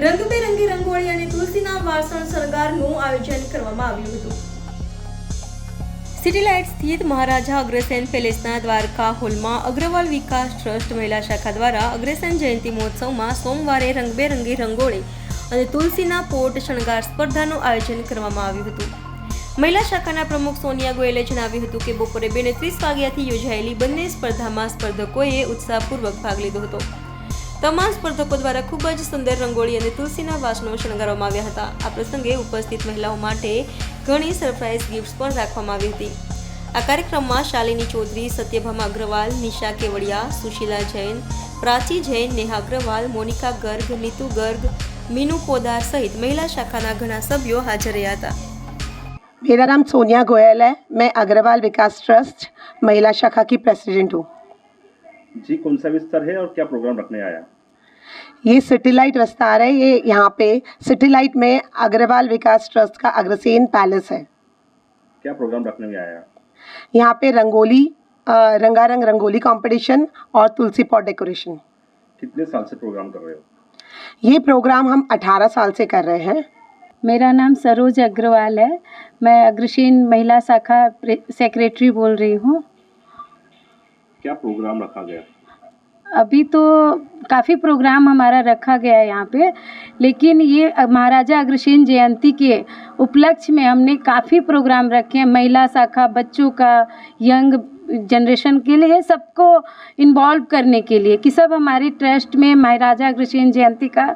રંગબેરંગી રંગોળી અને તુલસીના વાસણ શણગારનું આયોજન કરવામાં આવ્યું હતું. સિટી લાઇટ સ્થિત મહારાજા અગ્રસેન પેલેસના દ્વારકા હોલમાં અગ્રવાલ વિકાસ ટ્રસ્ટ મહિલા શાખા દ્વારા અગ્રસેન જયંતિ મહોત્સવમાં સોમવારે રંગબેરંગી રંગોળી અને તુલસીના પોટ શણગાર સ્પર્ધાનું આયોજન કરવામાં આવ્યું હતું. મહિલા શાખાના પ્રમુખ સોનિયા ગોયલે જણાવ્યું હતું કે બપોરે 2:30 વાગ્યાથી યોજાયેલી બંને સ્પર્ધામાં સ્પર્ધકોએ ઉત્સાહપૂર્વક ભાગ લીધો હતો. તમામ સ્પર્ધકો દ્વારા ખૂબ જ સુંદર રંગોળી અને તુલસીના વાસણો શણગારવામાં આવ્યા હતા. આ પ્રસંગે ઉપસ્થિત મહિલાઓ માટે ઘણી સરપ્રાઇઝ ગિફ્ટ્સ પણ રાખવામાં આવી હતી. આ કાર્યક્રમમાં શાલિની ચૌધરી, સત્યભામા અગ્રવાલ, નિશા કેવડિયા, સુશીલા જૈન, પ્રાચી જૈન, નેહા અગ્રવાલ, મોનિકા ગર્ગ, નીતુ ગર્ગ, मीनू पोदार सहित महिला शाखा घना सभ्यों हाजिर रहा था. मेरा नाम सोनिया गोयल है. मैं अग्रवाल विकास ट्रस्ट महिला शाखा की प्रेसिडेंट हूँ. जी, कौन सा विस्तार है और क्या प्रोग्राम रखने आया? ये सिटी लाइट विस्तार है. ये यहाँ पे सिटी लाइट में अग्रवाल विकास ट्रस्ट का अग्रसेन पैलेस है. क्या प्रोग्राम रखने में आया? यहाँ पे रंगोली, रंगारंग रंगोली कंपटीशन और तुलसी पॉट डेकोरेशन. कितने साल से प्रोग्राम कर रहे हो? ये प्रोग्राम हम 18 साल से कर रहे हैं. मेरा नाम सरोज अग्रवाल है. मैं अग्रसेन महिला शाखा सेक्रेटरी बोल रही हूँ. क्या प्रोग्राम रखा गया? अभी तो काफ़ी प्रोग्राम हमारा रखा गया है यहाँ पे, लेकिन ये महाराजा अग्रसेन जयंती के उपलक्ष्य में हमने काफ़ी प्रोग्राम रखे हैं. महिला शाखा, बच्चों का, यंग जनरेशन के लिए, सबको इन्वॉल्व करने के लिए कि सब हमारे ट्रस्ट में महाराजा अग्रसेन जयंती का